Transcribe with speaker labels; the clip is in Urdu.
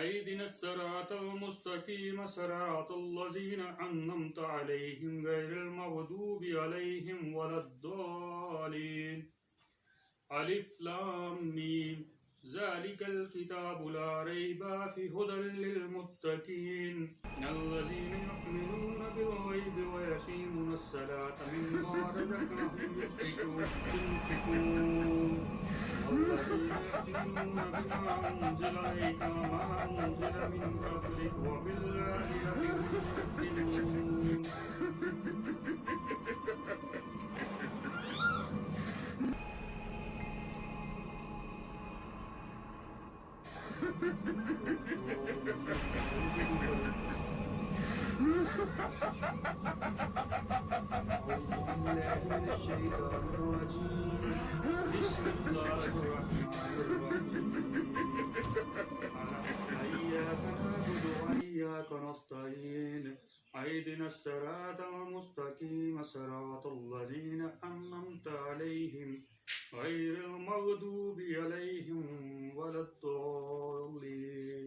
Speaker 1: اهدنا الصراط المستقيم صراط الذين أنعمت عليهم غير المغضوب عليهم ولا الضالين ألف لام ميم ذلك الكتاب لا ريب فيه هدى للمتقين الذين يؤمنون بالغيب ويقيمون الصلاة مما رزقناهم ينفقون الذين يؤمنون بما أنزل إليك وما أنزل من قبلك وبالآخرة هم يوقنون من الشيطان الرجيم بسم الله الرحمن الرحيم إياك نعبد وإياك نستعين اهدنا الصراط المستقيم صراط الذين أنعمت عليهم غير المغضوب عليهم ولا الضالين